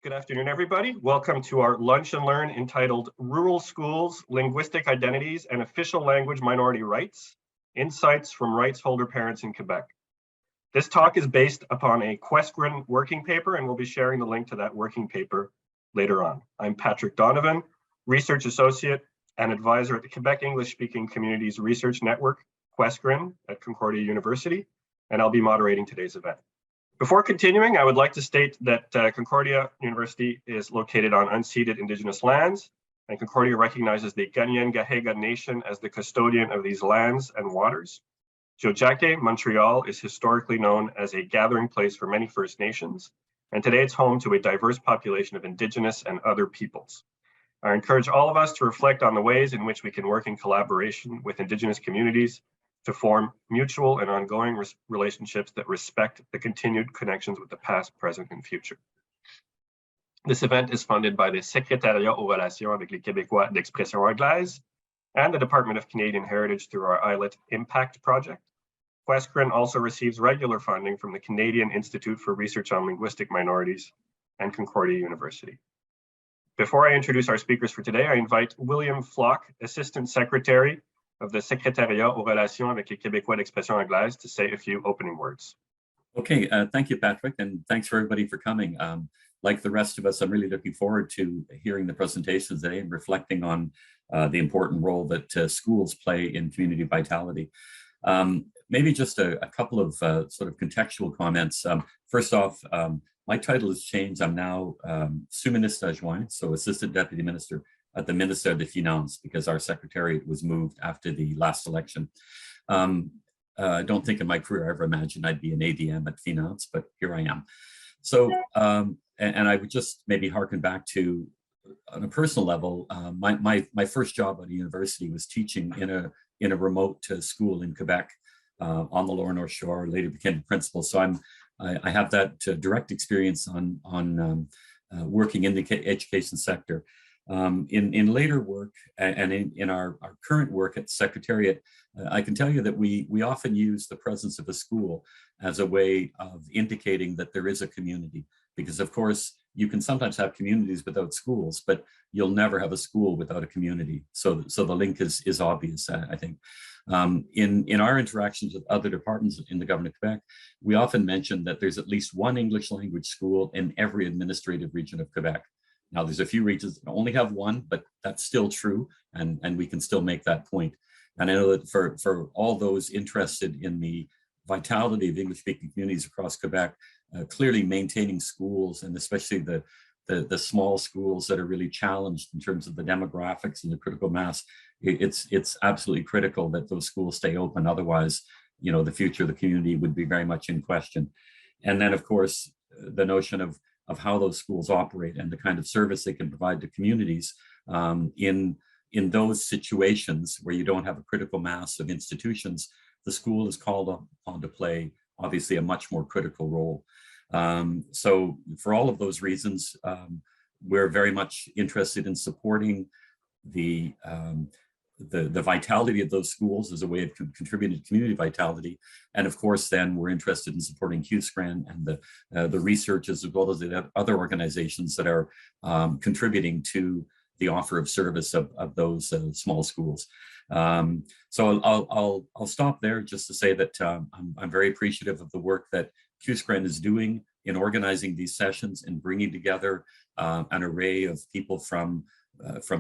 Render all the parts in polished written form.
Good afternoon, everybody. Welcome to our Lunch and Learn entitled Rural Schools, Linguistic Identities and Official Language Minority Rights, Insights from Rights Holder Parents in Quebec. This talk is based upon a QUESCREN working paper, and we'll be sharing the link to that working paper later on. I'm Patrick Donovan, Research Associate and Advisor at the Quebec English-Speaking Communities Research Network, QUESCREN, at Concordia University, and I'll be moderating today's event. Before continuing, I would like to state that Concordia University is located on unceded Indigenous lands, and Concordia recognizes the Kanien'kehá:ka Nation as the custodian of these lands and waters. Tiohtià:ke, Montreal, is historically known as a gathering place for many First Nations, and today it's home to a diverse population of Indigenous and other peoples. I encourage all of us to reflect on the ways in which we can work in collaboration with Indigenous communities to form mutual and ongoing relationships that respect the continued connections with the past, present, and future. This event is funded by the Secrétariat aux relations avec les Québécois d'expression anglaise and the Department of Canadian Heritage through our ILET Impact project. QUESCREN also receives regular funding from the Canadian Institute for Research on Linguistic Minorities and Concordia University. Before I introduce our speakers for today, I invite William Flock, Assistant Secretary of the Secrétariat aux relations avec les Québécois d'expression anglaise, to say a few opening words. Okay, thank you, Patrick, and thanks for everybody for coming. Like the rest of us, I'm really looking forward to hearing the presentations today and reflecting on the important role that schools play in community vitality. Maybe just a couple of sort of contextual comments. First off, my title has changed. I'm now sous-ministre adjoint, so Assistant Deputy Minister at the Ministère des Finances, because our secretariat was moved after the last election. I don't think in my career I ever imagined I'd be an ADM at Finance, but here I am. So, and I would just maybe harken back to, on a personal level, my first job at a university was teaching in a remote school in Quebec on the Lower North Shore. Later became the principal. So I have that direct experience on working in the education sector. In later work and in our current work at Secretariat, I can tell you that we often use the presence of a school as a way of indicating that there is a community, because of course you can sometimes have communities without schools, but you'll never have a school without a community. So the link is obvious, I think. In our interactions with other departments in the government of Quebec, we often mention that there's at least one English language school in every administrative region of Quebec. Now, there's a few regions that only have one, but that's still true, and we can still make that point. And I know that for all those interested in the vitality of English-speaking communities across Quebec, clearly maintaining schools, and especially the small schools that are really challenged in terms of the demographics and the critical mass, it's absolutely critical that those schools stay open. Otherwise, you know, the future of the community would be very much in question. And then, of course, the notion of how those schools operate and the kind of service they can provide to communities in those situations where you don't have a critical mass of institutions, the school is called upon to play, obviously, a much more critical role. So for all of those reasons, we're very much interested in supporting the vitality of those schools as a way of contributing to community vitality. And of course, then we're interested in supporting QUESCREN and the research, as well as the other organizations that are contributing to the offer of service of those small schools. So I'll stop there just to say that I'm very appreciative of the work that QUESCREN is doing in organizing these sessions and bringing together an array of people from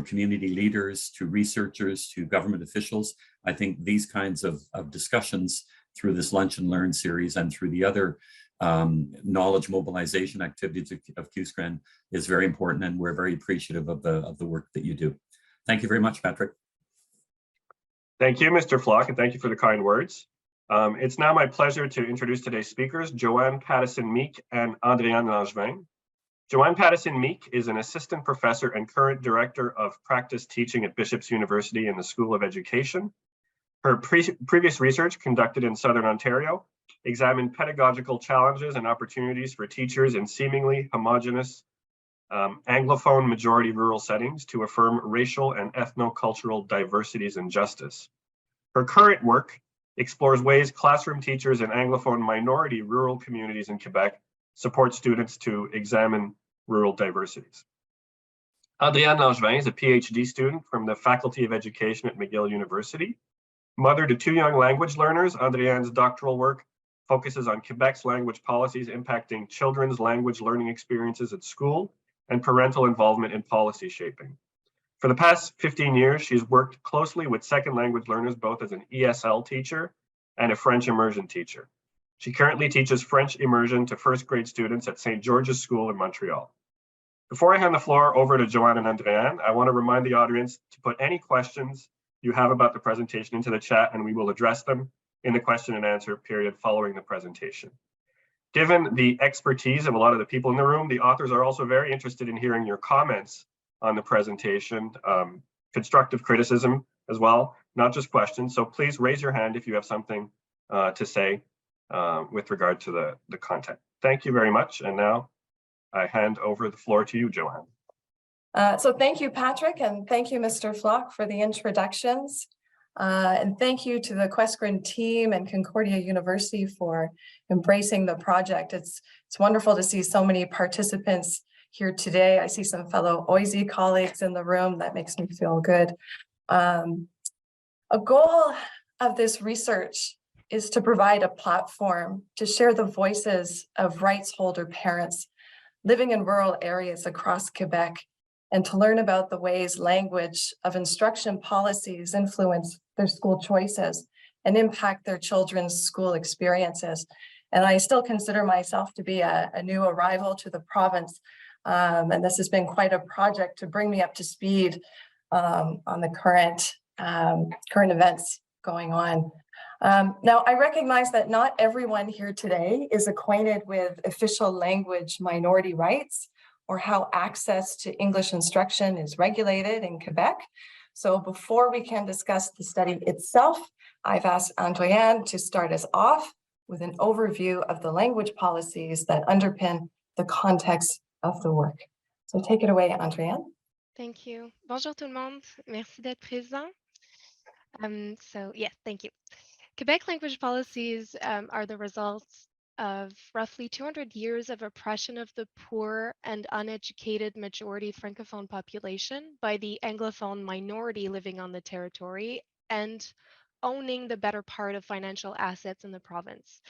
community leaders to researchers to government officials. I think these kinds of discussions through this Lunch and Learn series and through the other knowledge mobilization activities of QUESCREN is very important, and we're very appreciative of the work that you do. Thank you very much, Patrick. Thank you, Mr. Flock, and thank you for the kind words. It's now my pleasure to introduce today's speakers, Joanne Pattison-Meek and Andréanne Langevin. Joanne Pattison-Meek is an assistant professor and current director of practice teaching at Bishop's University in the School of Education. Her previous research, conducted in Southern Ontario, examined pedagogical challenges and opportunities for teachers in seemingly homogeneous Anglophone majority rural settings to affirm racial and ethno-cultural diversities and justice. Her current work explores ways classroom teachers in Anglophone minority rural communities in Quebec support students to examine rural diversities. Andréanne Langevin is a PhD student from the Faculty of Education at McGill University. Mother to 2 young language learners, Andréanne's doctoral work focuses on Quebec's language policies impacting children's language learning experiences at school and parental involvement in policy shaping. For the past 15 years, she's worked closely with second language learners, both as an ESL teacher and a French immersion teacher. She currently teaches French immersion to first grade students at St. George's School in Montreal. Before I hand the floor over to Joanne and Andréanne, I want to remind the audience to put any questions you have about the presentation into the chat, and we will address them in the question and answer period following the presentation. Given the expertise of a lot of the people in the room, the authors are also very interested in hearing your comments on the presentation, constructive criticism as well, not just questions. So please raise your hand if you have something to say with regard to the content. Thank you very much. And now I hand over the floor to you, Joanne. So thank you, Patrick, and thank you, Mr. Flock, for the introductions. And thank you to the QUESCREN team and Concordia University for embracing the project. It's wonderful to see so many participants here today. I see some fellow OISE colleagues in the room. That makes me feel good. A goal of this research is to provide a platform to share the voices of rights holder parents living in rural areas across Quebec, and to learn about the ways language of instruction policies influence their school choices and impact their children's school experiences. And I still consider myself to be a new arrival to the province. And this has been quite a project to bring me up to speed on the current events going on. Now, I recognize that not everyone here today is acquainted with official language minority rights or how access to English instruction is regulated in Quebec. So before we can discuss the study itself, I've asked Andréanne to start us off with an overview of the language policies that underpin the context of the work. So take it away, Andréanne. Thank you. Bonjour tout le monde. Merci d'être présent. Thank you. Quebec language policies are the results of roughly 200 years of oppression of the poor and uneducated majority Francophone population by the Anglophone minority living on the territory and owning the better part of financial assets in the province.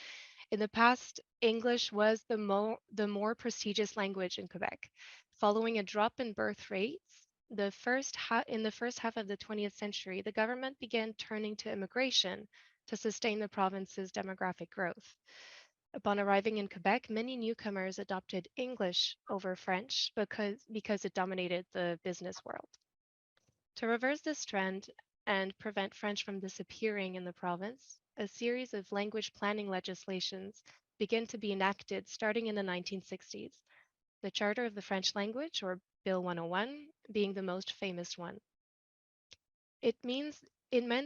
In the past, English was the more prestigious language in Quebec. Following a drop in birth rates, in the first half of the 20th century, the government began turning to immigration to sustain the province's demographic growth. Upon arriving in Quebec, many newcomers adopted English over French because it dominated the business world. To reverse this trend and prevent French from disappearing in the province, a series of language planning legislations began to be enacted starting in the 1960s. The Charter of the French Language, or Bill 101, being the most famous one. It meant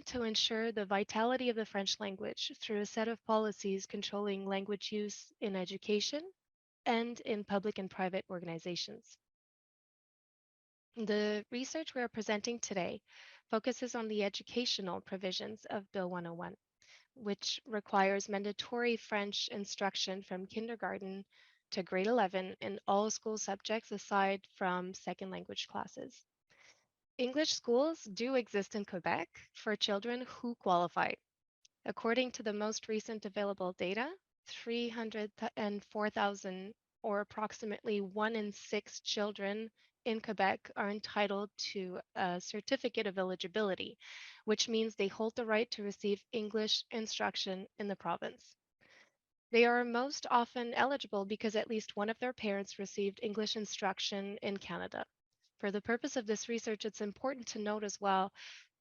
to ensure the vitality of the French language through a set of policies controlling language use in education and in public and private organizations. The research we are presenting today focuses on the educational provisions of Bill 101, which requires mandatory French instruction from kindergarten to grade 11 in all school subjects aside from second language classes. English schools do exist in Quebec for children who qualify. According to the most recent available data, 304,000, or approximately 1 in 6 children in Quebec are entitled to a certificate of eligibility, which means they hold the right to receive English instruction in the province. They are most often eligible because at least one of their parents received English instruction in Canada. For the purpose of this research, it's important to note as well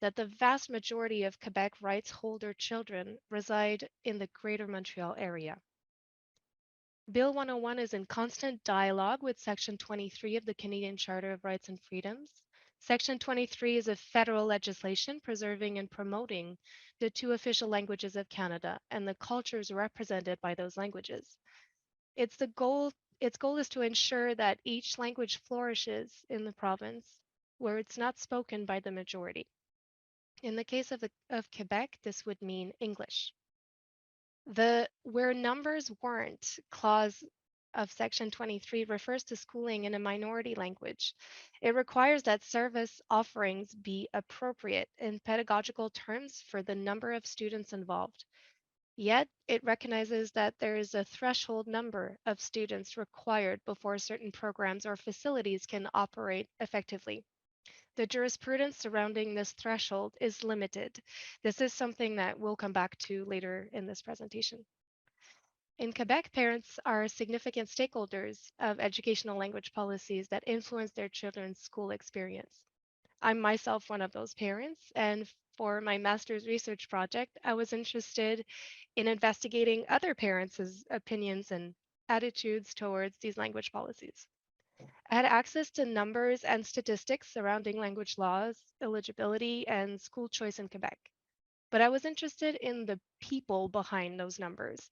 that the vast majority of Quebec rights holder children reside in the Greater Montreal area. Bill 101 is in constant dialogue with Section 23 of the Canadian Charter of Rights and Freedoms. Section 23 is a federal legislation preserving and promoting the 2 official languages of Canada and the cultures represented by those languages. Its goal is to ensure that each language flourishes in the province where it's not spoken by the majority. In the case of Quebec, this would mean English. The "where numbers weren't" clause of Section 23 refers to schooling in a minority language. It requires that service offerings be appropriate in pedagogical terms for the number of students involved. Yet, it recognizes that there is a threshold number of students required before certain programs or facilities can operate effectively. The jurisprudence surrounding this threshold is limited. This is something that we'll come back to later in this presentation. In Quebec, parents are significant stakeholders of educational language policies that influence their children's school experience. I'm myself one of those parents, and for my master's research project, I was interested in investigating other parents' opinions and attitudes towards these language policies. I had access to numbers and statistics surrounding language laws, eligibility, and school choice in Quebec. But I was interested in the people behind those numbers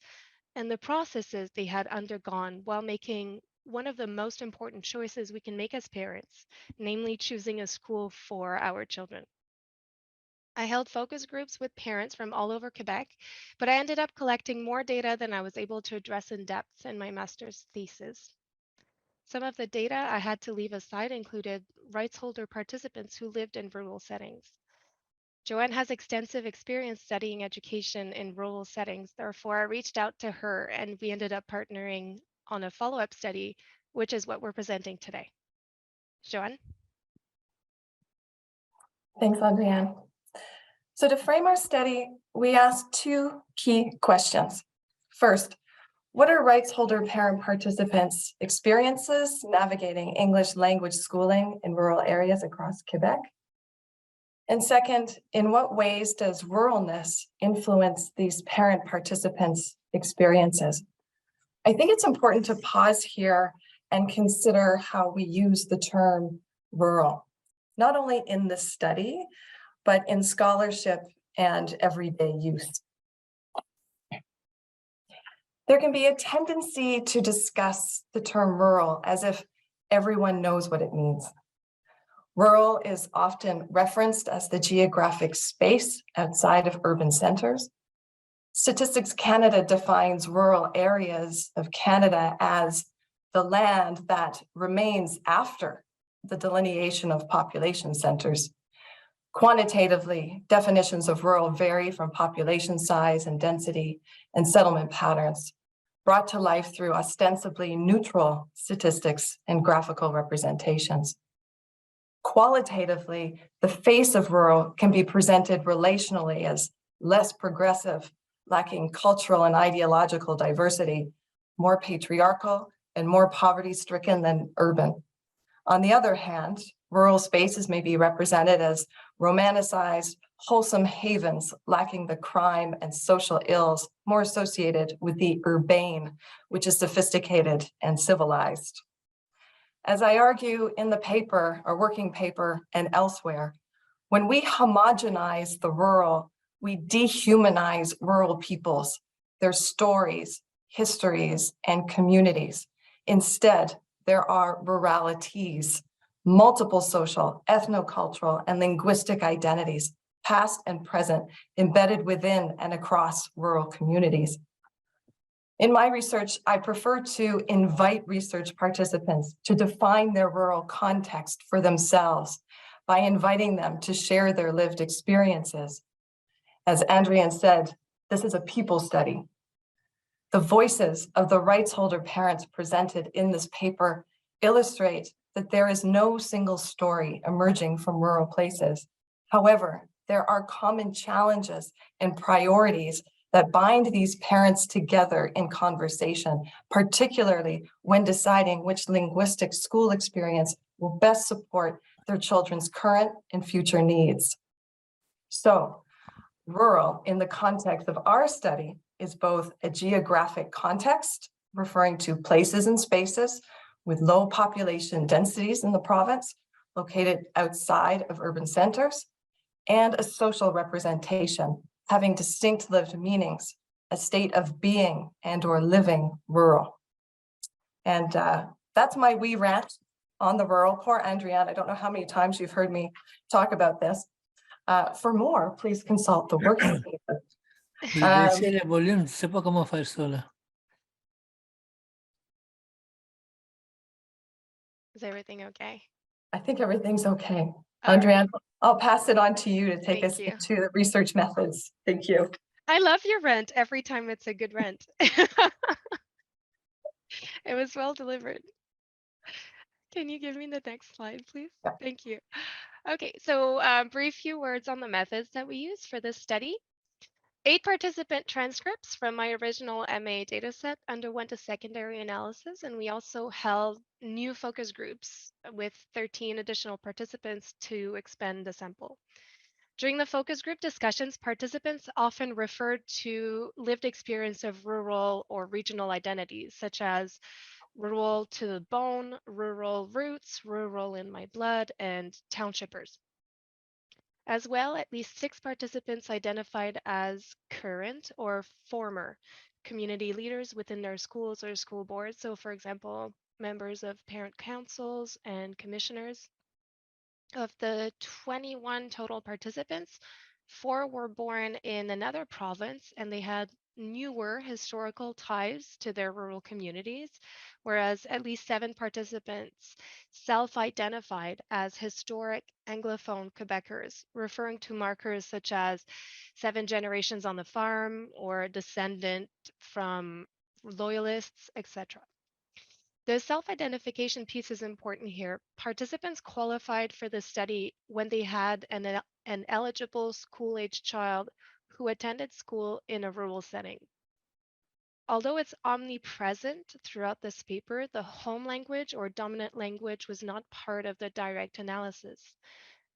and the processes they had undergone while making one of the most important choices we can make as parents, namely choosing a school for our children. I held focus groups with parents from all over Quebec, but I ended up collecting more data than I was able to address in depth in my master's thesis. Some of the data I had to leave aside included rights holder participants who lived in rural settings. Joanne has extensive experience studying education in rural settings. Therefore, I reached out to her and we ended up partnering on a follow-up study, which is what we're presenting today. Joanne? Thanks, Andréanne. So to frame our study, we asked two key questions. First, what are rights holder parent participants' experiences navigating English language schooling in rural areas across Quebec? And second, in what ways does ruralness influence these parent participants' experiences? I think it's important to pause here and consider how we use the term rural, not only in this study, but in scholarship and everyday use. There can be a tendency to discuss the term rural as if everyone knows what it means. Rural is often referenced as the geographic space outside of urban centers. Statistics Canada defines rural areas of Canada as the land that remains after the delineation of population centers. Quantitatively, definitions of rural vary from population size and density and settlement patterns, brought to life through ostensibly neutral statistics and graphical representations. Qualitatively, the face of rural can be presented relationally as less progressive, lacking cultural and ideological diversity, more patriarchal, and more poverty-stricken than urban. On the other hand, rural spaces may be represented as romanticized, wholesome havens lacking the crime and social ills more associated with the urbane, which is sophisticated and civilized. As I argue in the paper, our working paper, and elsewhere, when we homogenize the rural, we dehumanize rural peoples, their stories, histories, and communities. Instead, there are ruralities, multiple social, ethnocultural, and linguistic identities, past and present, embedded within and across rural communities. In my research, I prefer to invite research participants to define their rural context for themselves by inviting them to share their lived experiences. As Andréanne said, this is a people study. The voices of the rights holder parents presented in this paper illustrate that there is no single story emerging from rural places. However, there are common challenges and priorities that bind these parents together in conversation, particularly when deciding which linguistic school experience will best support their children's current and future needs. So, rural in the context of our study is both a geographic context, referring to places and spaces with low population densities in the province, located outside of urban centers, and a social representation, having distinct lived meanings, a state of being and or living rural. And that's my wee rant on the rural. Poor Andréanne, I don't know how many times you've heard me talk about this. For more, please consult the working paper. Baissez le volume, je ne sais pas comment faire ça là. Is everything okay? I think everything's okay. All right. Andréanne, I'll pass it on to you to take Thank us you. into the research methods. Thank you. I love your rant every time it's a good rant. It was well delivered. Can you give me the next slide, please? Yeah. Thank you. Okay, so brief few words on the methods that we use for this study. 8 participant transcripts from my original MA dataset underwent a secondary analysis, and we also held new focus groups with 13 additional participants to expand the sample. During the focus group discussions, participants often referred to lived experience of rural or regional identities, such as rural to the bone, rural roots, rural in my blood, and townshippers. As well, at least 6 participants identified as current or former community leaders within their schools or school boards. So for example, members of parent councils and commissioners. Of the 21 total participants, 4 were born in another province and they had newer historical ties to their rural communities, whereas at least 7 participants self-identified as historic Anglophone Quebecers, referring to markers such as 7 generations on the farm or descendant from loyalists, etc. The self-identification piece is important here. Participants qualified for the study when they had an eligible school-age child who attended school in a rural setting. Although it's omnipresent throughout this paper, the home language or dominant language was not part of the direct analysis.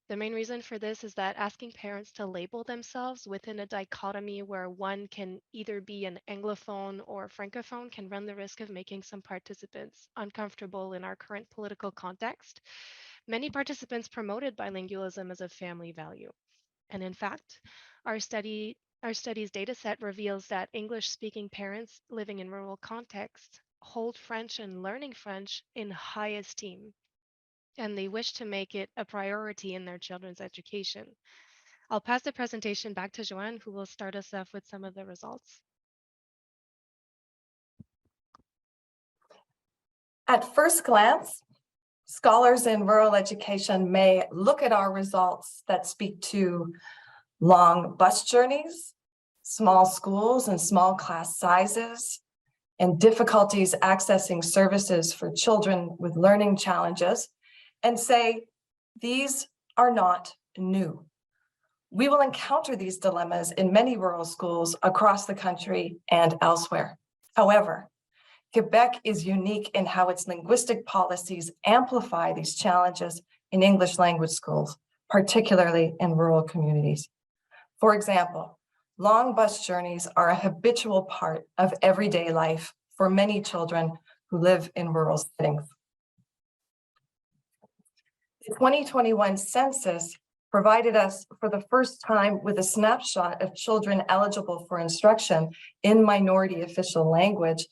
The main reason for this is that asking parents to label themselves within a dichotomy where one can either be an Anglophone or Francophone can run the risk of making some participants uncomfortable in our current political context. Many participants promoted bilingualism as a family value. And in fact, our study's data set reveals that English-speaking parents living in rural contexts hold French and learning French in high esteem, and they wish to make it a priority in their children's education. I'll pass the presentation back to Joanne, who will start us off with some of the results. At first glance, scholars in rural education may look at our results that speak to long bus journeys, small schools and small class sizes, and difficulties accessing services for children with learning challenges, and say, these are not new. We will encounter these dilemmas in many rural schools across the country and elsewhere. However, Quebec is unique in how its linguistic policies amplify these challenges in English language schools, particularly in rural communities. For example, long bus journeys are a habitual part of everyday life for many children who live in rural settings. The 2021 census provided us for the first time with a snapshot of children eligible for instruction in minority official language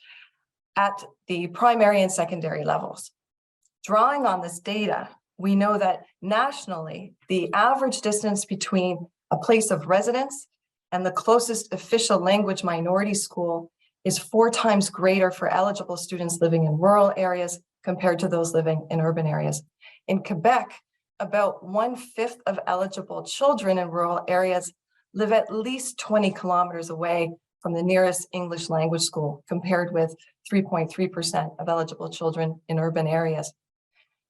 at the primary and secondary levels. Drawing on this data, we know that nationally, the average distance between a place of residence and the closest official language minority school is 4 times greater for eligible students living in rural areas compared to those living in urban areas. In Quebec, about 1/5 of eligible children in rural areas live at least 20 kilometers away from the nearest English language school, compared with 3.3% of eligible children in urban areas.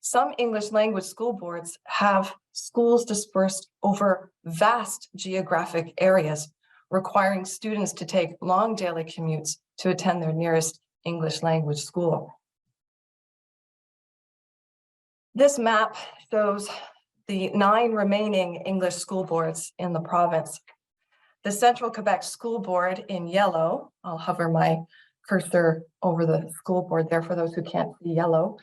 Some English language school boards have schools dispersed over vast geographic areas, requiring students to take long daily commutes to attend their nearest English language school. This map shows the 9 remaining English school boards in the province. The Central Quebec School Board in yellow, I'll hover my cursor over the school board there for those who can't see yellow,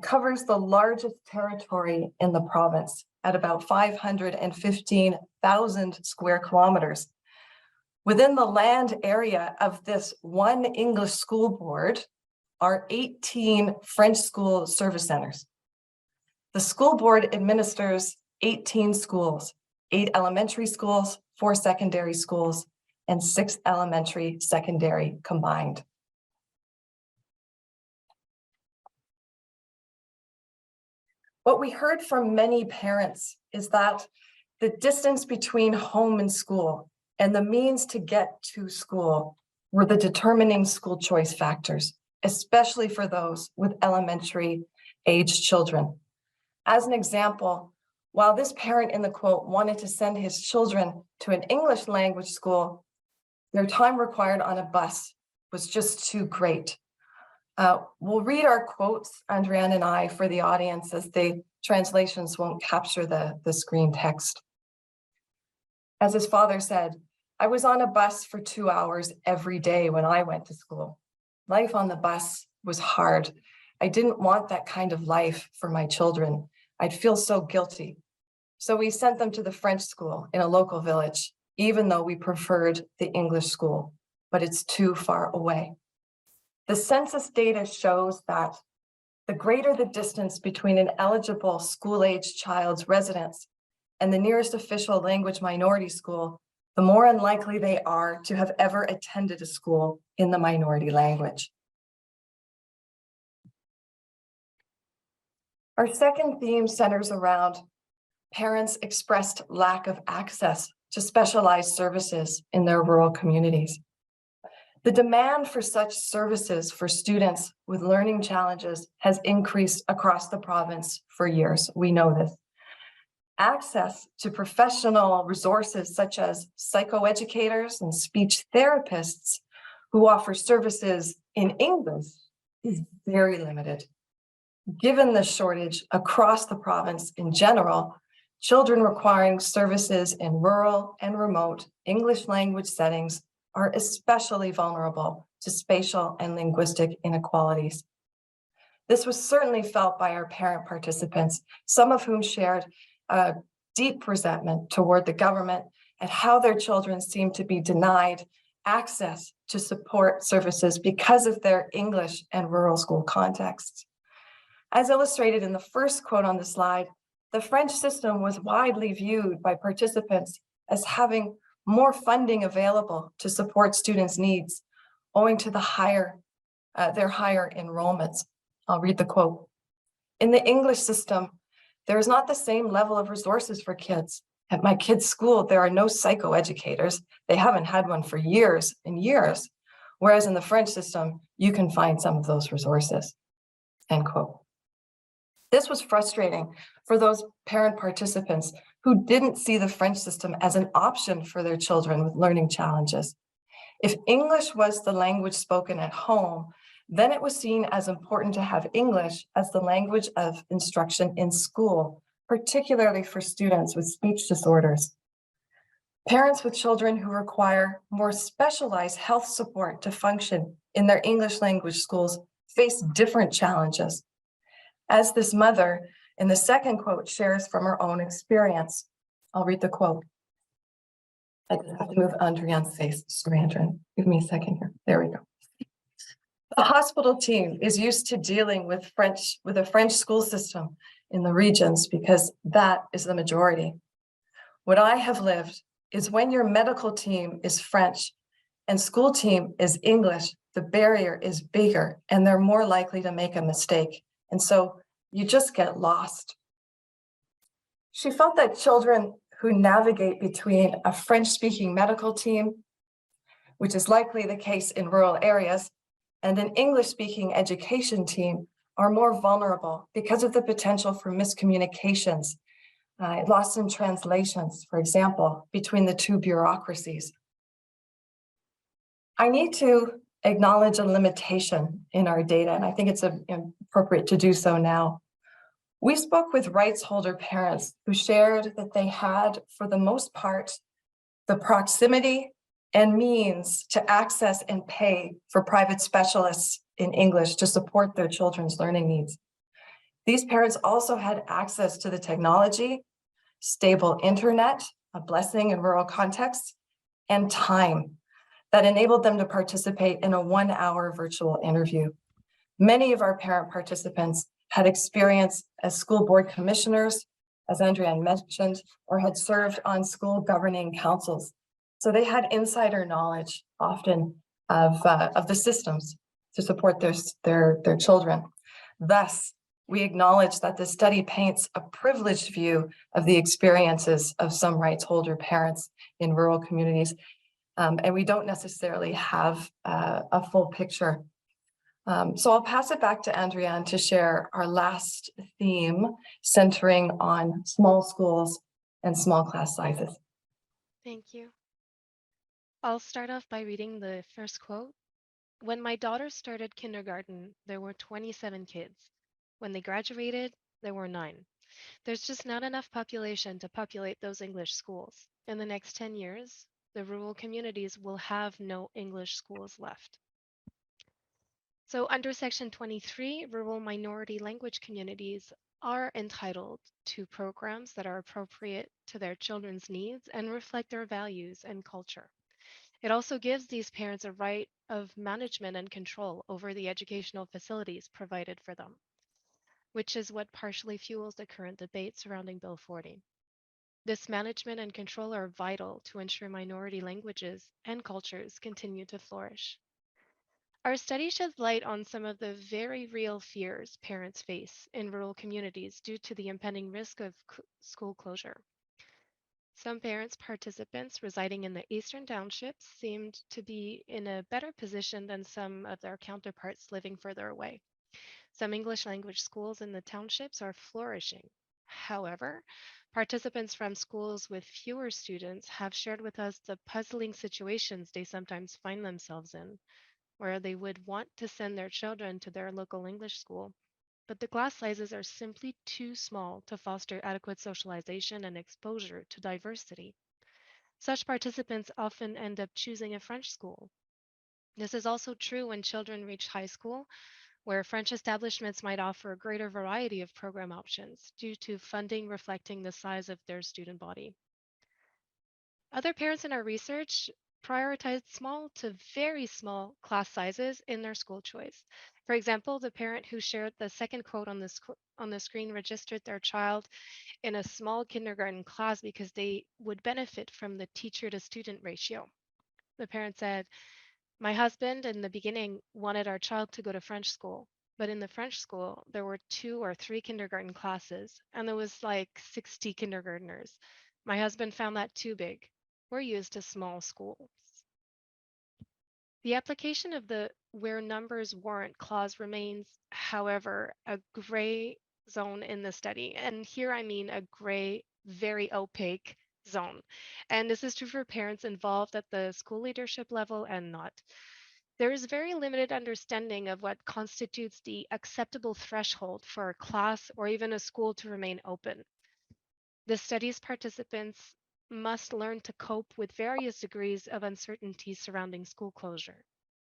covers the largest territory in the province at about 515,000 square kilometers. Within the land area of this one English school board are 18 French school service centers. The school board administers 18 schools, 8 elementary schools, 4 secondary schools, and 6 elementary secondary combined. What we heard from many parents is that the distance between home and school and the means to get to school were the determining school choice factors, especially for those with elementary age children. As an example, while this parent in the quote wanted to send his children to an English language school, their time required on a bus was just too great. We'll read our quotes, Andréanne and I, for the audience, as the translations won't capture the screen text. As his father said, "I was on a bus for 2 hours every day when I went to school. Life on the bus was hard. I didn't want that kind of life for my children. I'd feel so guilty. So we sent them to the French school in a local village, even though we preferred the English school, but it's too far away." The census data shows that the greater the distance between an eligible school-age child's residence and the nearest official language minority school, the more unlikely they are to have ever attended a school in the minority language. Our second theme centers around parents' expressed lack of access to specialized services in their rural communities. The demand for such services for students with learning challenges has increased across the province for years. We know this. Access to professional resources such as psychoeducators and speech therapists who offer services in English is very limited. Given the shortage across the province in general, children requiring services in rural and remote English language settings are especially vulnerable to spatial and linguistic inequalities. This was certainly felt by our parent participants, some of whom shared a deep resentment toward the government at how their children seem to be denied access to support services because of their English and rural school contexts. As illustrated in the first quote on the slide, the French system was widely viewed by participants as having more funding available to support students' needs, owing to their higher enrollments. I'll read the quote. "In the English system, there is not the same level of resources for kids. At my kids' school, there are no psychoeducators. They haven't had one for years and years. Whereas in the French system, you can find some of those resources." End quote. This was frustrating for those parent participants who didn't see the French system as an option for their children with learning challenges. If English was the language spoken at home, then it was seen as important to have English as the language of instruction in school, particularly for students with speech disorders. Parents with children who require more specialized health support to function in their English language schools face different challenges. As this mother in the second quote shares from her own experience. I'll read the quote. I just have to move Andréanne's face. Sorry, Andréanne, give me a second here. There we go. The hospital team is used to dealing with a French school system in the regions because that is the majority. What I have lived is when your medical team is French and school team is English, the barrier is bigger and they're more likely to make a mistake. And so you just get lost. She felt that children who navigate between a French-speaking medical team, which is likely the case in rural areas, and an English-speaking education team are more vulnerable because of the potential for miscommunications, lost in translations, for example, between the two bureaucracies. I need to acknowledge a limitation in our data, and I think it's appropriate to do so now. We spoke with rights holder parents who shared that they had, for the most part, the proximity and means to access and pay for private specialists in English to support their children's learning needs. These parents also had access to the technology, stable internet, a blessing in rural contexts, and time that enabled them to participate in a 1-hour virtual interview. Many of our parent participants had experience as school board commissioners, as Andréanne mentioned, or had served on school governing councils. So they had insider knowledge often of the systems to support their children. Thus, we acknowledge that the study paints a privileged view of the experiences of some rights holder parents in rural communities. And we don't necessarily have a full picture. So I'll pass it back to Andréanne to share our last theme centering on small schools and small class sizes. Thank you. I'll start off by reading the first quote. When my daughter started kindergarten, there were 27 kids. When they graduated, there were 9. There's just not enough population to populate those English schools. In the next 10 years, the rural communities will have no English schools left. So under Section 23, rural minority language communities are entitled to programs that are appropriate to their children's needs and reflect their values and culture. It also gives these parents a right of management and control over the educational facilities provided for them, which is what partially fuels the current debate surrounding Bill 40. This management and control are vital to ensure minority languages and cultures continue to flourish. Our study sheds light on some of the very real fears parents face in rural communities due to the impending risk of school closure. Some participants residing in the Eastern Townships seemed to be in a better position than some of their counterparts living further away. Some English language schools in the townships are flourishing. However, participants from schools with fewer students have shared with us the puzzling situations they sometimes find themselves in, where they would want to send their children to their local English school, but the class sizes are simply too small to foster adequate socialization and exposure to diversity. Such participants often end up choosing a French school. This is also true when children reach high school, where French establishments might offer a greater variety of program options due to funding reflecting the size of their student body. Other parents in our research prioritized small to very small class sizes in their school choice. For example, the parent who shared the second quote on the screen registered their child in a small kindergarten class because they would benefit from the teacher to student ratio. The parent said, "My husband in the beginning wanted our child to go to French school, but in the French school, there were 2 or 3 kindergarten classes, and there was like 60 kindergartners. My husband found that too big. We're used to small schools." The application of the "where numbers warrant" clause remains, however, a gray zone in the study. And here I mean a gray, very opaque zone. And this is true for parents involved at the school leadership level and not. There is very limited understanding of what constitutes the acceptable threshold for a class or even a school to remain open. The study's participants must learn to cope with various degrees of uncertainty surrounding school closure.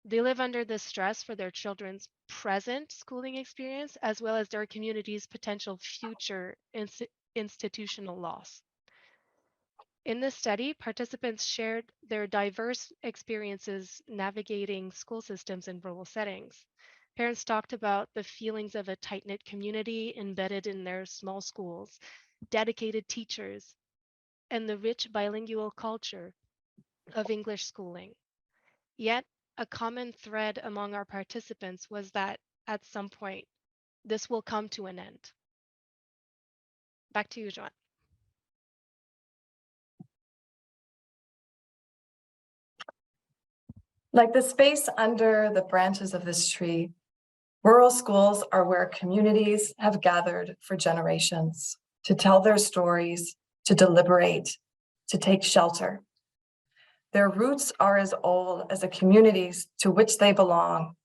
They live under the stress for their children's present schooling experience, as well as their community's potential future institutional loss. In this study, participants shared their diverse experiences navigating school systems in rural settings. Parents talked about the feelings of a tight-knit community embedded in their small schools, dedicated teachers, and the rich bilingual culture of English schooling. Yet, a common thread among our participants was that at some point, this will come to an end. Back to you, Joanne. Like the space under the branches of this tree, rural schools are where communities have gathered for generations to tell their stories, to deliberate, to take shelter. Their roots are as old as the communities to which they belong.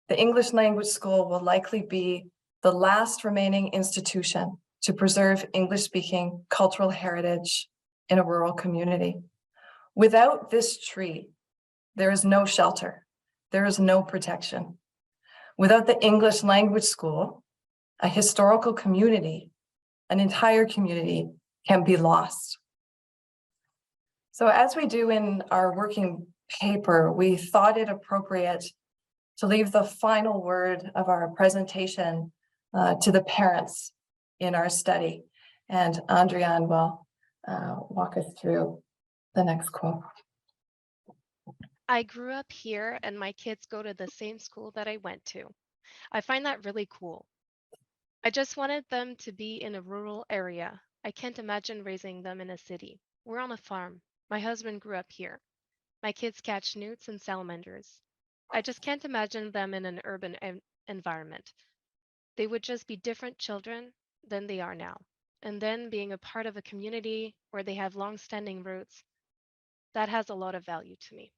The English language school will likely be the last remaining institution to preserve English-speaking cultural heritage in a rural community. Without this tree, there is no shelter, there is no protection. Without the English language school, a historical community, an entire community can be lost. So as we do in our working paper, we thought it appropriate to leave the final word of our presentation to the parents in our study. And Andréanne will walk us through the next quote. I grew up here and my kids go to the same school that I went to. I find that really cool. I just wanted them to be in a rural area. I can't imagine raising them in a city. We're on a farm. My husband grew up here. My kids catch newts and salamanders. I just can't imagine them in an urban environment. They would just be different children than they are now. And then being a part of a community where they have long-standing roots, that has a lot of value to me.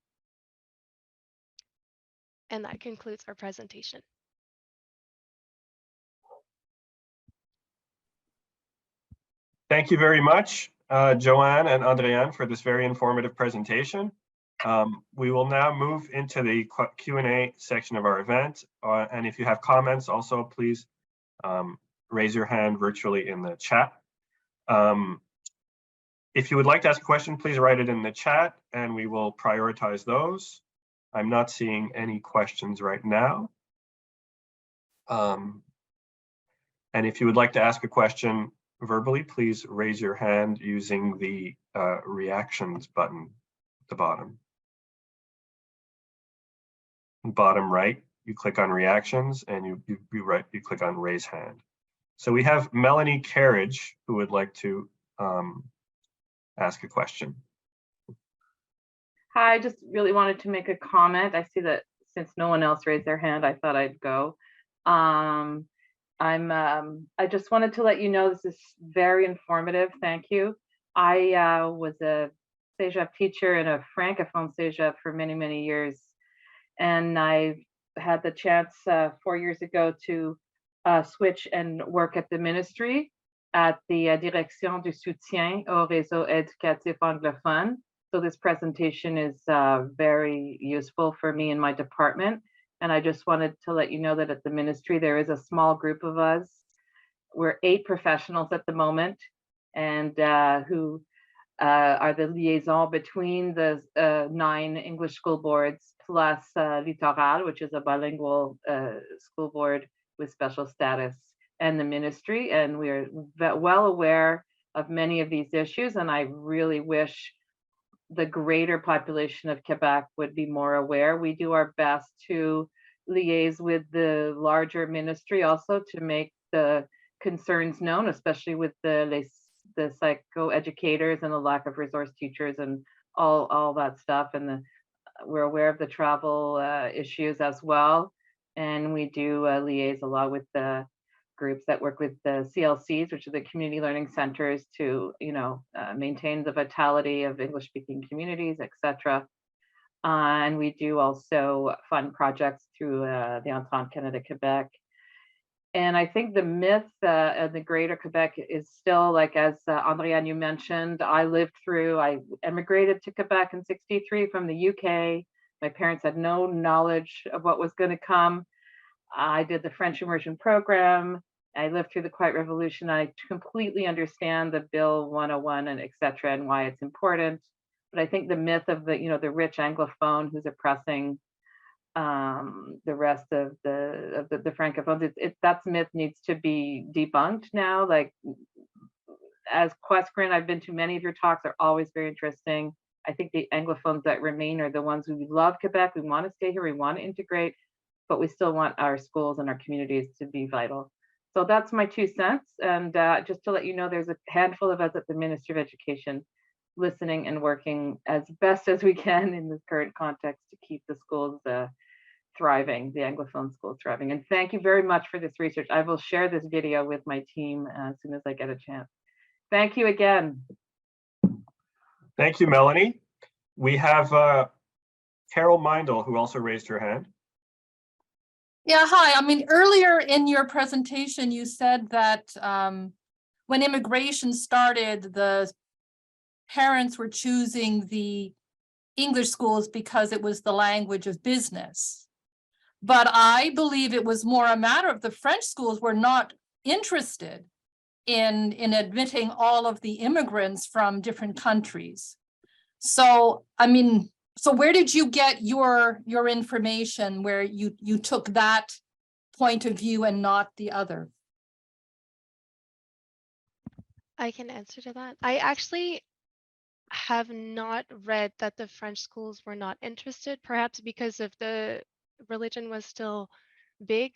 And that concludes our presentation. Thank you very much, Joanne and Andréanne, for this very informative presentation. We will now move into the Q&A section of our event. And if you have comments, also please raise your hand virtually in the chat. If you would like to ask a question, please write it in the chat and we will prioritize those. I'm not seeing any questions right now. And if you would like to ask a question verbally, please raise your hand using the reactions button at the bottom. Bottom right, you click on reactions and you click on raise hand. So we have Melanie Carriage who would like to ask a question. Hi, I just really wanted to make a comment. I see that since no one else raised their hand, I thought I'd go. I just wanted to let you know this is very informative. Thank you. I was a Cégep teacher and a Francophone Cégep for many, many years. And I had the chance 4 years ago to switch and work at the ministry at the Direction du Soutien au Réseau Éducatif Anglophone. So this presentation is very useful for me in my department. And I just wanted to let you know that at the ministry, there is a small group of us. We're 8 professionals at the moment and who are the liaison between the 9 English school boards plus Littoral, which is a bilingual school board with special status, and the ministry. And we're well aware of many of these issues. And I really wish the greater population of Quebec would be more aware. We do our best to liaise with the larger ministry also to make the concerns known, especially with the psychoeducators and the lack of resource teachers and all that stuff. And we're aware of the travel issues as well. And we do liaise a lot with the groups that work with the CLCs, which are the community learning centers, to maintain the vitality of English-speaking communities, etc. And we do also fund projects through the Entente Canada Quebec. And I think the myth of the greater Quebec is still, like, as Andréanne, you mentioned, I emigrated to Quebec in '63 from the UK. My parents had no knowledge of what was going to come. I did the French immersion program. I lived through the Quiet Revolution. I completely understand the Bill 101 and etc. and why it's important. But I think the myth of the rich Anglophone who's oppressing the rest of the Francophones, that myth needs to be debunked now. Like, as QUESCREN, I've been to many of your talks, are always very interesting. I think the Anglophones that remain are the ones who love Quebec. We want to stay here. We want to integrate, but we still want our schools and our communities to be vital. So that's my 2 cents. And just to let you know, there's a handful of us at the Ministry of Education listening and working as best as we can in this current context to keep the schools thriving, the Anglophone schools thriving. And thank you very much for this research. I will share this video with my team as soon as I get a chance. Thank you again. Thank you, Melanie. We have Carol Mindel, who also raised her hand. Yeah, hi. I mean, earlier in your presentation, you said that when immigration started, the parents were choosing the English schools because it was the language of business. But I believe it was more a matter of the French schools were not interested in admitting all of the immigrants from different countries. So, I mean, so where did you get your information where you took that point of view and not the other? I can answer to that. I actually have not read that the French schools were not interested, perhaps because of the religion was still big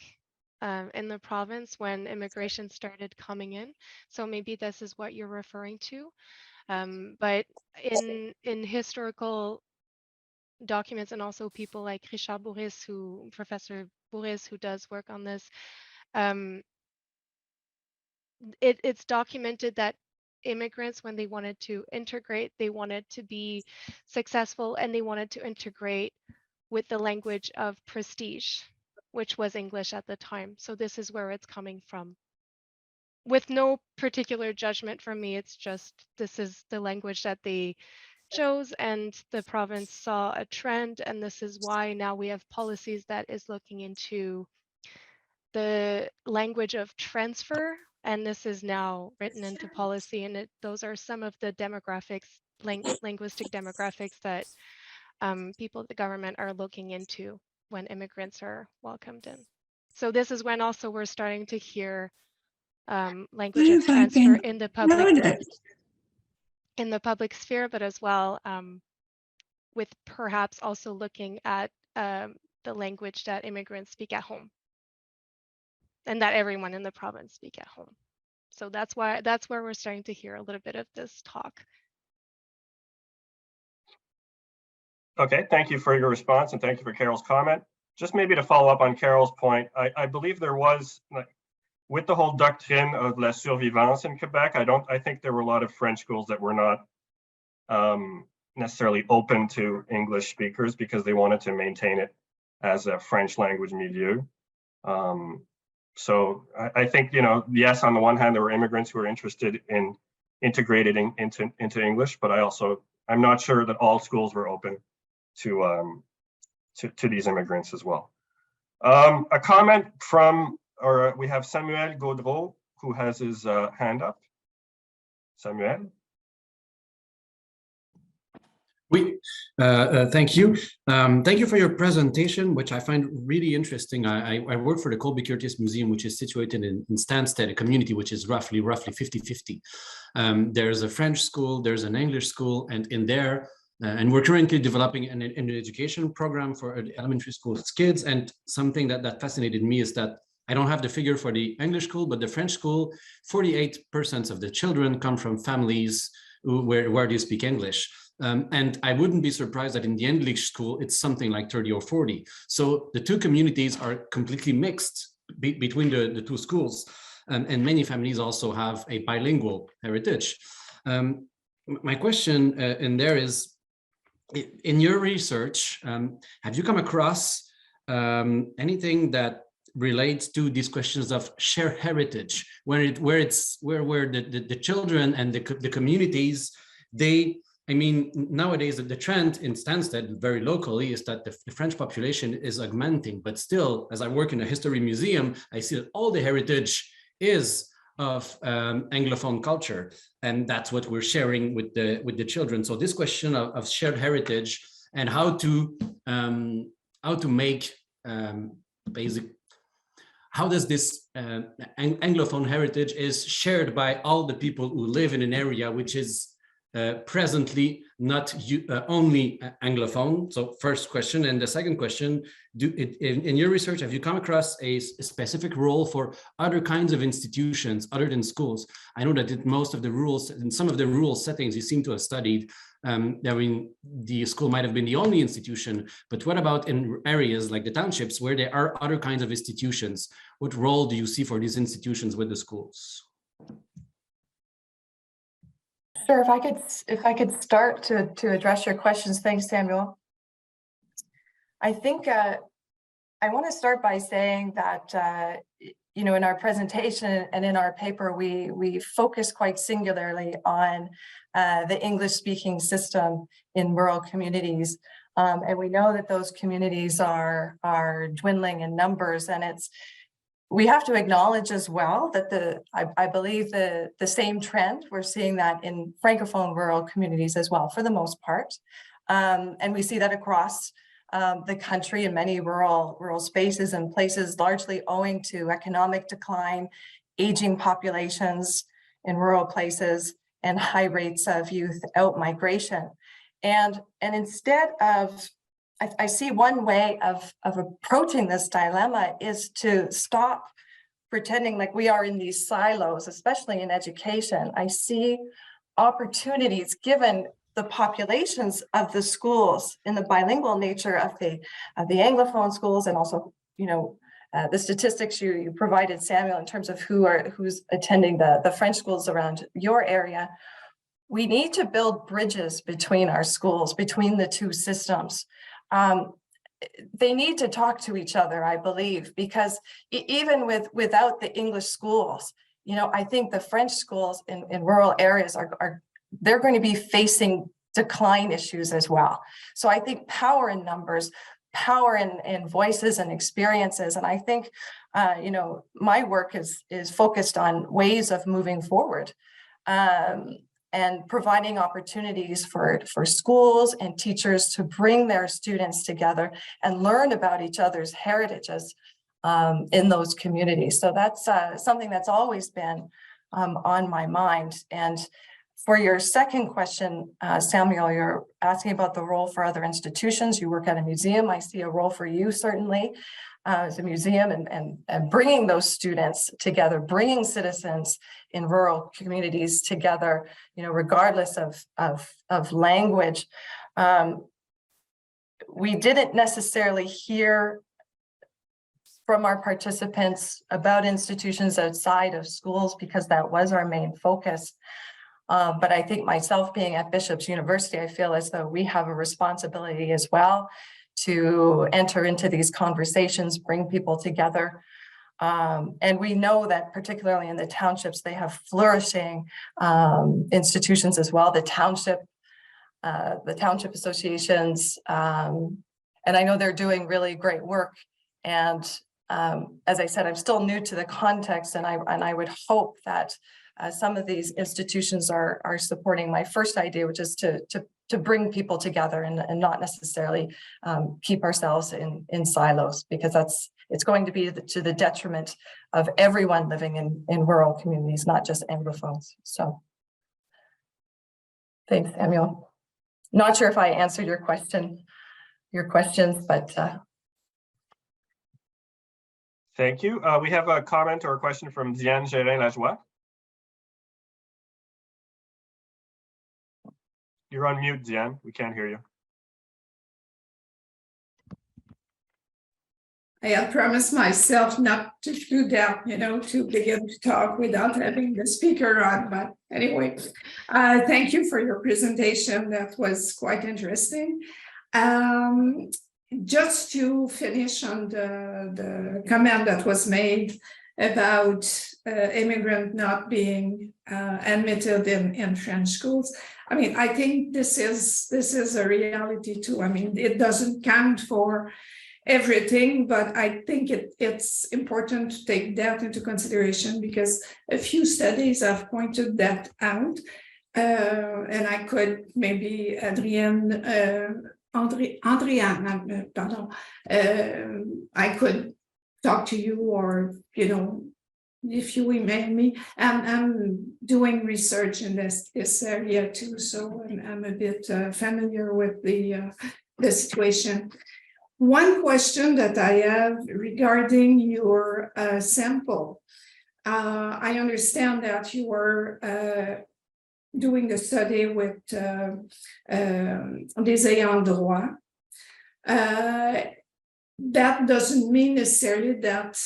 in the province when immigration started coming in. So maybe this is what you're referring to. But in historical documents, and also people like Richard Bourris, Professor Bourris, who does work on this, it's documented that immigrants, when they wanted to integrate, they wanted to be successful, and they wanted to integrate with the language of prestige, which was English at the time. So this is where it's coming from. With no particular judgment from me, it's just this is the language that they chose, and the province saw a trend, and this is why now we have policies that is looking into the language of transfer, and this is now written into policy, and those are some of the demographics, linguistic demographics that people at the government are looking into when immigrants are welcomed in. So this is when also we're starting to hear language of transfer in the public sphere, but as well with perhaps also looking at the language that immigrants speak at home, and that everyone in the province speak at home. So that's where we're starting to hear a little bit of this talk. Okay, thank you for your response, and thank you for Carol's comment. Just maybe to follow up on Carol's point, I believe there was, with the whole doctrine of la survivance in Quebec, I think there were a lot of French schools that were not necessarily open to English speakers because they wanted to maintain it as a French language milieu. So I think, yes, on the one hand, there were immigrants who were interested in integrating into English, but I'm not sure that all schools were open to these immigrants as well. A comment from, we have Samuel Gaudreau, who has his hand up. Samuel? Oui, thank you. Thank you for your presentation, which I find really interesting. I work for the Colby Curtis Museum, which is situated in Stansted, a community which is roughly 50-50. There's a French school, there's an English school, and in there, and we're currently developing an education program for elementary school kids. And something that fascinated me is that I don't have the figure for the English school, but the French school, 48% of the children come from families where they speak English. And I wouldn't be surprised that in the English school, it's something like 30 or 40. So the two communities are completely mixed between the two schools. And many families also have a bilingual heritage. My question in there is, in your research, have you come across anything that relates to these questions of shared heritage, where the children and the communities, nowadays the trend in Stansted very locally is that the French population is augmenting, but still, as I work in a history museum, I see that all the heritage is of Anglophone culture, and that's what we're sharing with the children. So this question of shared heritage and how to make how does this Anglophone heritage is shared by all the people who live in an area which is presently not only Anglophone? So first question. And the second question, in your research, have you come across a specific role for other kinds of institutions other than schools? I know that in some of the rural settings you seem to have studied, the school might have been the only institution, but what about in areas like the townships where there are other kinds of institutions? What role do you see for these institutions with the schools? Sure, if I could start to address your questions. Thanks, Samuel. I think I want to start by saying that in our presentation and in our paper, we focus quite singularly on the English-speaking system in rural communities, and we know that those communities are dwindling in numbers, and we have to acknowledge as well that I believe the same trend, we're seeing that in Francophone rural communities as well, for the most part. And we see that across the country in many rural spaces and places, largely owing to economic decline, aging populations in rural places, and high rates of youth out migration. And instead of I see one way of approaching this dilemma is to stop pretending like we are in these silos, especially in education. I see opportunities given the populations of the schools in the bilingual nature of the Anglophone schools, and also, the statistics you provided, Samuel, in terms of who's attending the French schools around your area. We need to build bridges between our schools, between the two systems. They need to talk to each other, I believe, because even without the English schools, I think the French schools in rural areas they're going to be facing decline issues as well. So I think power in numbers, power in voices and experiences. And I think, my work is focused on ways of moving forward. And providing opportunities for schools and teachers to bring their students together and learn about each other's heritages in those communities. So that's something that's always been on my mind. And for your second question, Samuel, you're asking about the role for other institutions. You work at a museum. I see a role for you, certainly, as a museum, and bringing those students together, bringing citizens in rural communities together, regardless of language. We didn't necessarily hear from our participants about institutions outside of schools because that was our main focus. But I think myself being at Bishop's University, I feel as though we have a responsibility as well to enter into these conversations, bring people together. And we know that particularly in the townships, they have flourishing institutions as well, the township associations. And I know they're doing really great work. And as I said, I'm still new to the context, and I would hope that some of these institutions are supporting my first idea, which is to bring people together and not necessarily keep ourselves in silos, because it's going to be to the detriment of everyone living in rural communities, not just Anglophones. So thanks, Samuel. Not sure if I answered your questions, but Thank you. We have a comment or a question from Diane Gérin-Lajoie. You're on mute, Diane. We can't hear you. I had promised myself not to do that, to begin to talk without having the speaker on. But anyway, thank you for your presentation. That was quite interesting. Just to finish on the comment that was made about immigrant not being admitted in French schools. I mean, I think this is a reality too. I mean, it doesn't count for everything, but I think it's important to take that into consideration because a few studies have pointed that out. And I could maybe Andréanne, I could talk to you, or if you email me. I'm doing research in this area too, so I'm a bit familiar with the situation. One question that I have regarding your sample, I understand that you were doing the study with des ayants droit. That doesn't mean necessarily that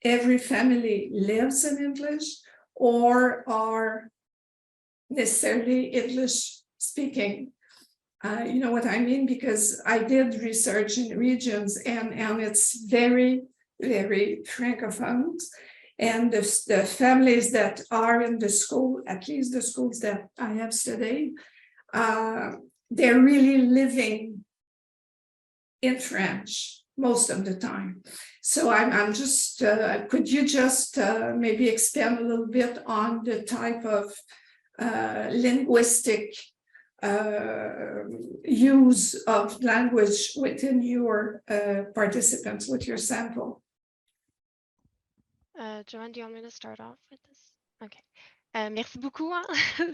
every family lives in English or are necessarily English speaking. You know what I mean? Because I did research in regions and it's very, very Francophone. And the families that are in the school, at least the schools that I have studied, they're really living in French most of the time. So I'm just, could you just maybe expand a little bit on the type of linguistic use of language within your participants, with your sample? Joanne, do you want me to start off with this? Okay. Merci beaucoup.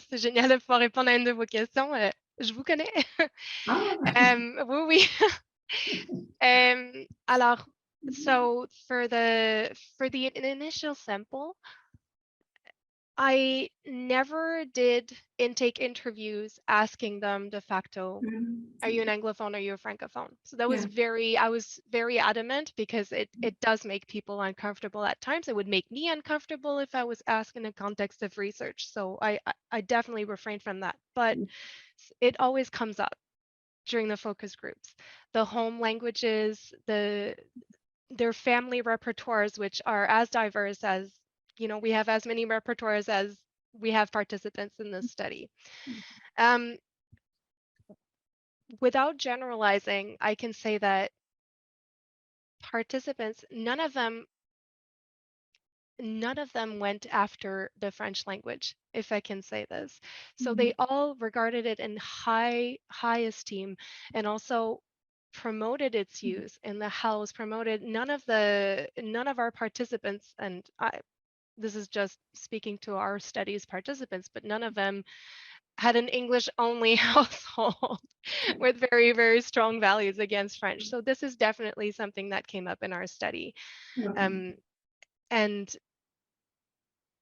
C'est génial de pouvoir répondre à une de vos questions. Je vous connais. Ah. Oui, oui. Alors, so for the initial sample, I never did intake interviews asking them de facto, are you an Anglophone, are you a Francophone? So that was I was very adamant because it does make people uncomfortable at times. It would make me uncomfortable if I was asked in a context of research. So I definitely refrained from that, but it always comes up during the focus groups. The home languages, their family repertoires, which are as diverse as, you know, we have as many repertoires as we have participants in this study. Without generalizing, I can say that participants, none of them went after the French language, if I can say this. So they all regarded it in high esteem, and also promoted its use in the house, promoted none of our participants, and this is just speaking to our studies participants, but none of them had an English only household with very, very strong values against French. So this is definitely something that came up in our study. And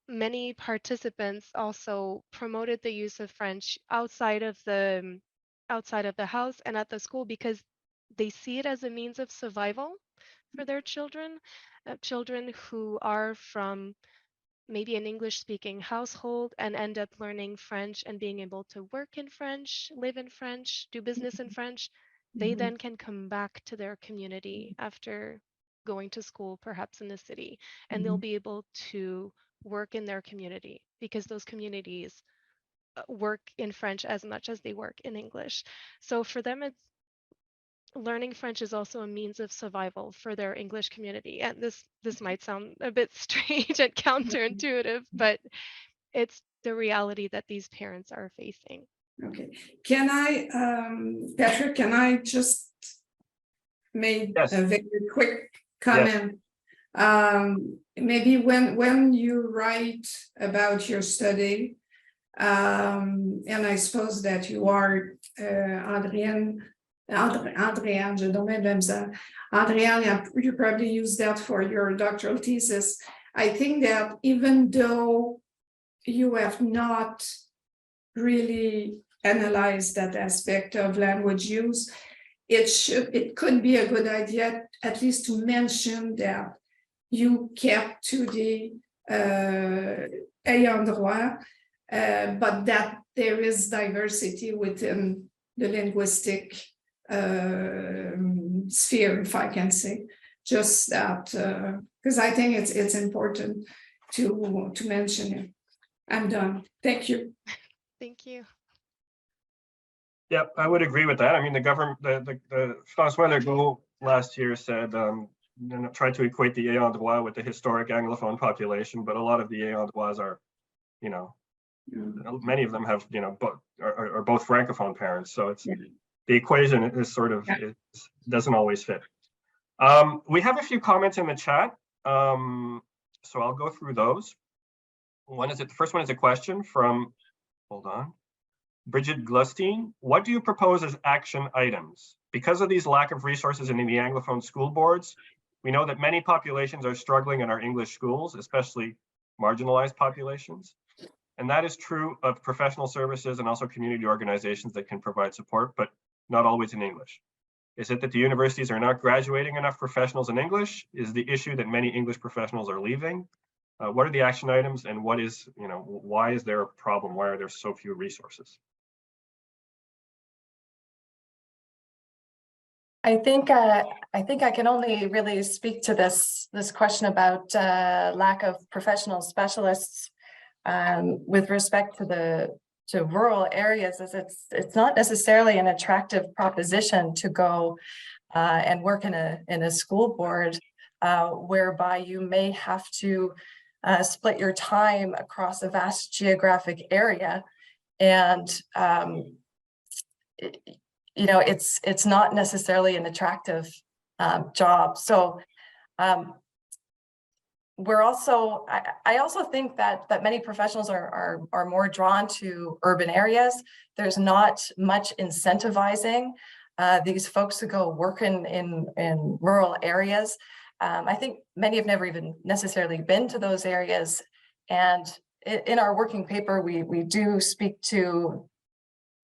many participants also promoted the use of French outside of the house and at the school because they see it as a means of survival for their children, children who are from maybe an English-speaking household and end up learning French and being able to work in French, live in French, do business in French. They then can come back to their community after going to school, perhaps in the city, and they'll be able to work in their community because those communities work in French as much as they work in English. So for them, it's learning French is also a means of survival for their English community. And this might sound a bit strange and counterintuitive, but it's the reality that these parents are facing. Okay. Can I, Patrick, can I just make a very quick comment? Maybe when you write about your study, and I suppose that you are Andréanne, je donne de misère. Andréanne, you probably use that for your doctoral thesis. I think that even though you have not really analyzed that aspect of language use, it could be a good idea at least to mention that you kept to the ayant droit, but that there is diversity within the linguistic sphere, if I can say, just that, because I think it's important to mention it. I'm done. Thank you. Thank you. Yeah, I would agree with that. I mean, the government, the François Legault last year said, tried to equate the ayant droit with the historic Anglophone population, but a lot of the ayant droits are, you know, many of them have, you know, are both Francophone parents. So it's the equation is sort of doesn't always fit. We have a few comments in the chat, so I'll go through those. The first one is a question from, hold on, Bridget Glustein. What do you propose as action items? Because of these lack of resources in the Anglophone school boards, we know that many populations are struggling in our English schools, especially marginalized populations. And that is true of professional services and also community organizations that can provide support, but not always in English. Is it that the universities are not graduating enough professionals in English? Is the issue that many English professionals are leaving? What are the action items, and what is, you know, why is there a problem? Why are there so few resources? I think I can only really speak to this question about lack of professional specialists with respect to rural areas, as it's not necessarily an attractive proposition to go and work in a school board whereby you may have to split your time across a vast geographic area, and you know, it's not necessarily an attractive job. So we're also, I also think that many professionals are more drawn to urban areas. There's not much incentivizing these folks to go work in rural areas. I think many have never even necessarily been to those areas. And in our working paper, we do speak to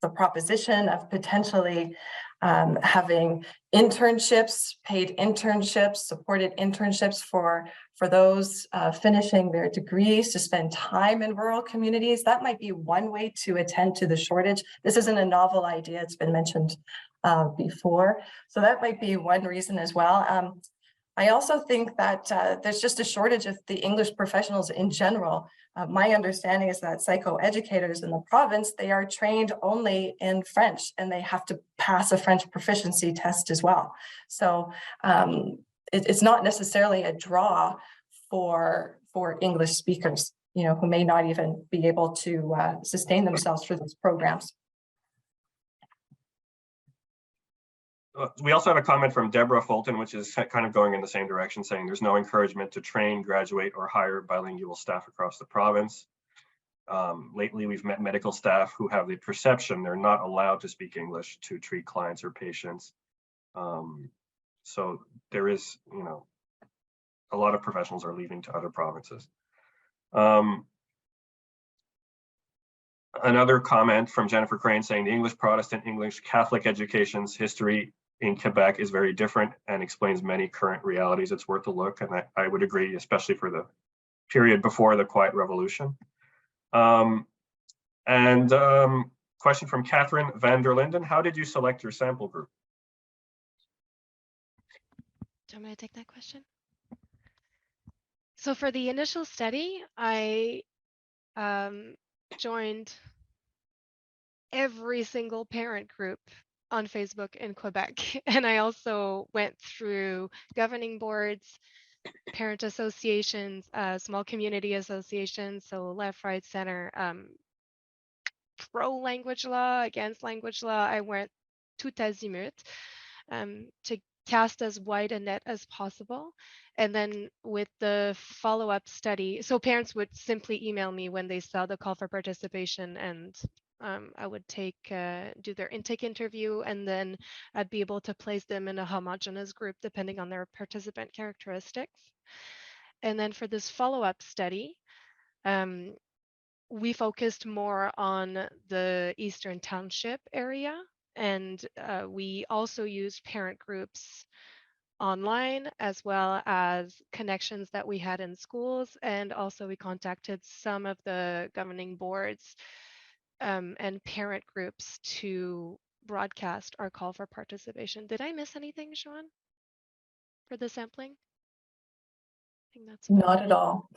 the proposition of potentially having internships, paid internships, supported internships for those finishing their degrees to spend time in rural communities. That might be one way to attend to the shortage. This isn't a novel idea, it's been mentioned before. So that might be one reason as well. I also think that there's just a shortage of the English professionals in general. My understanding is that psychoeducators in the province, they are trained only in French and they have to pass a French proficiency test as well. So it's not necessarily a draw for English speakers, who may not even be able to sustain themselves through those programs. We also have a comment from Deborah Fulton, which is kind of going in the same direction, saying there's no encouragement to train, graduate, or hire bilingual staff across the province. Lately, we've met medical staff who have the perception they're not allowed to speak English to treat clients or patients. So there is, a lot of professionals are leaving to other provinces. Another comment from Jennifer Crane saying the English Protestant, English Catholic education's history in Quebec is very different and explains many current realities. It's worth a look, and I would agree, especially for the period before the Quiet Revolution. Question from Catherine van der Linden: how did you select your sample group? Do you want me to take that question? So for the initial study, I joined every single parent group on Facebook in Quebec. And I also went through governing boards, parent associations, small community associations, so left, right, center, pro language law, against language law. I went tout azimut to cast as wide a net as possible. And then with the follow-up study, so parents would simply email me when they saw the call for participation, and I would do their intake interview, and then I'd be able to place them in a homogeneous group depending on their participant characteristics. And then for this follow-up study, we focused more on the Eastern Township area, and we also used parent groups online, as well as connections that we had in schools. And also we contacted some of the governing boards and parent groups to broadcast our call for participation. Did I miss anything, Joanne, for the sampling? I think that's Not at all.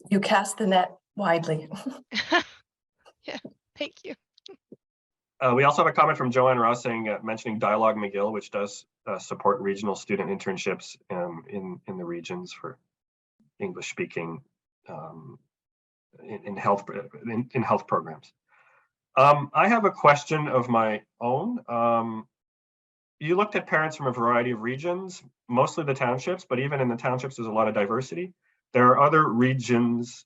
You cast the net widely. Yeah, thank you. We also have a comment from Joanne Ross saying, mentioning Dialogue McGill, which does support regional student internships in the regions for English speaking in health programs. I have a question of my own. You looked at parents from a variety of regions, mostly the townships, but even in the townships, there's a lot of diversity. There are other regions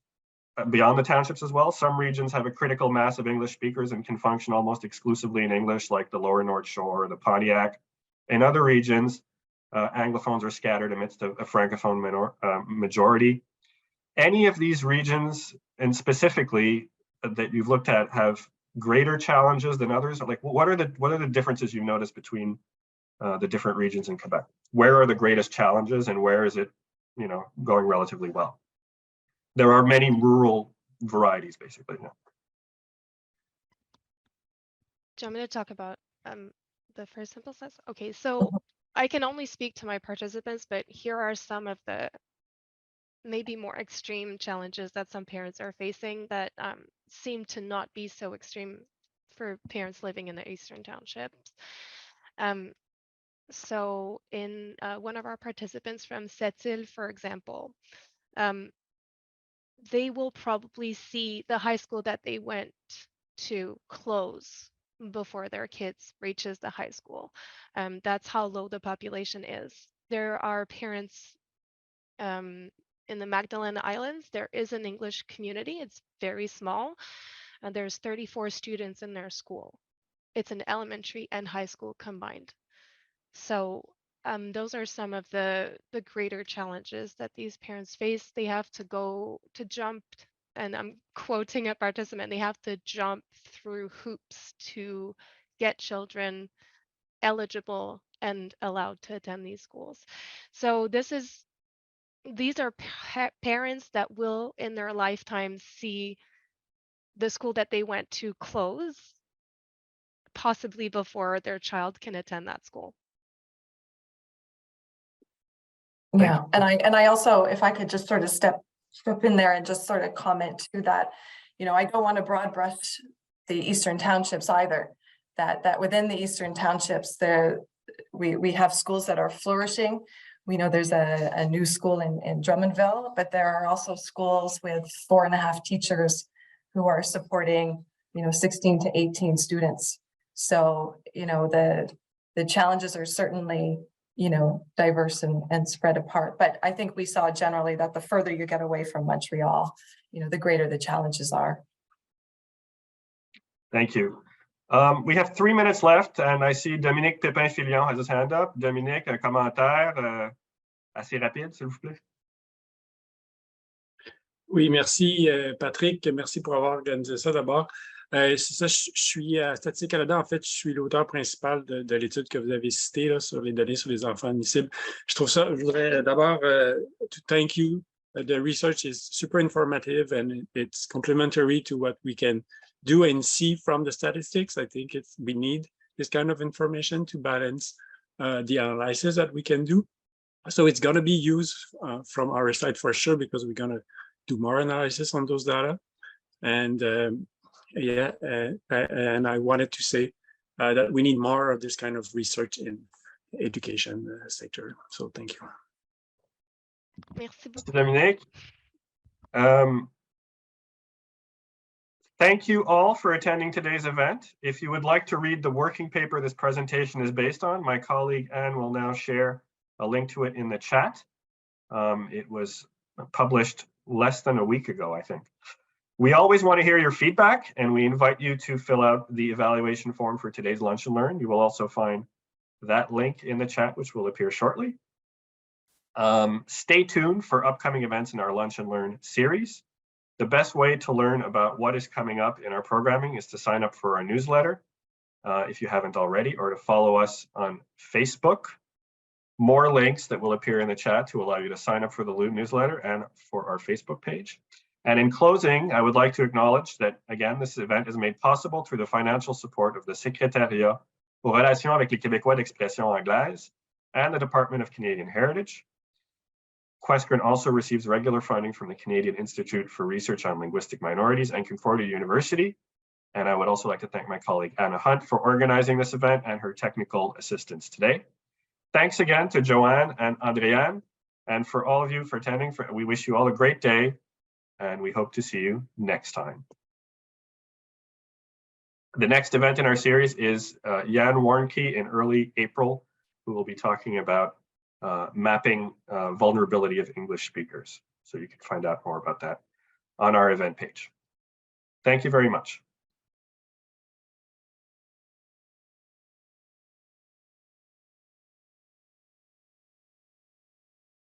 beyond the townships as well. Some regions have a critical mass of English speakers and can function almost exclusively in English, like the Lower North Shore or the Pontiac. In other regions, Anglophones are scattered amidst a Francophone majority. Any of these regions, and specifically that you've looked at, have greater challenges than others? Like, what are the differences you've noticed between the different regions in Quebec? Where are the greatest challenges, and where is it, going relatively well? There are many rural varieties, basically. Yeah. Do you want me to talk about the first sample size? Okay, so I can only speak to my participants, but here are some of the maybe more extreme challenges that some parents are facing that seem to not be so extreme for parents living in the Eastern Townships. So in one of our participants from Sept-Îles, for example, they will probably see the high school that they went to close before their kids reaches the high school. That's how low the population is. There are parents in the Magdalena Islands, there is an English community. It's very small, and there's 34 students in their school. It's an elementary and high school combined. So those are some of the greater challenges that these parents face. They have to jump, and I'm quoting a participant, they have to jump through hoops to get children eligible and allowed to attend these schools. So these are parents that will in their lifetime see the school that they went to close, possibly before their child can attend that school. Yeah, and I also, if I could just sort of step in there and just sort of comment to that, you know, I don't want to broad brush the Eastern Townships either. That within the Eastern Townships, we have schools that are flourishing. We know there's a new school in Drummondville, but there are also schools with 4.5 teachers who are supporting, you know, 16 to 18 students. So, you know, the challenges are certainly, you know, diverse and spread apart. But I think we saw generally that the further you get away from Montreal, you know, the greater the challenges are. Thank you. We have 3 minutes left, and I see Dominique Pépin-Filion has his hand up. Dominique, un commentaire assez rapide, s'il vous plaît. Oui, merci Patrick, merci pour avoir organisé ça d'abord. C'est ça, je suis à Statistique Canada, en fait, je suis l'auteur principal de l'étude que vous avez citée là, sur les données sur les enfants admissibles. Je voudrais d'abord to thank you. The research is super informative and it's complementary to what we can do and see from the statistics. I think we need this kind of information to balance the analysis that we can do. So it's going to be used from our side for sure, because we're going to do more analysis on those data. And and I wanted to say that we need more of this kind of research in education sector. So thank you. Merci beaucoup. Dominique. Thank you all for attending today's event. If you would like to read the working paper this presentation is based on, my colleague Anne will now share a link to it in the chat. It was published less than a week ago, I think. We always want to hear your feedback, and we invite you to fill out the evaluation form for today's Lunch and Learn. You will also find that link in the chat, which will appear shortly. Stay tuned for upcoming events in our Lunch and Learn series. The best way to learn about what is coming up in our programming is to sign up for our newsletter, if you haven't already, or to follow us on Facebook. More links that will appear in the chat to allow you to sign up for the newsletter and for our Facebook page. And in closing, I would like to acknowledge that, again, this event is made possible through the financial support of the Secrétariat aux relations avec les Québécois d'expression anglaise and the Department of Canadian Heritage. QUESCREN also receives regular funding from the Canadian Institute for Research on Linguistic Minorities and Concordia University. And I would also like to thank my colleague Anna Hunt for organizing this event and her technical assistance today. Thanks again to Joanne and Andréanne, and for all of you for attending. We wish you all a great day, and we hope to see you next time. The next event in our series is Jan Warnke in early April, who will be talking about mapping vulnerability of English speakers. So you can find out more about that on our event page. Thank you very much.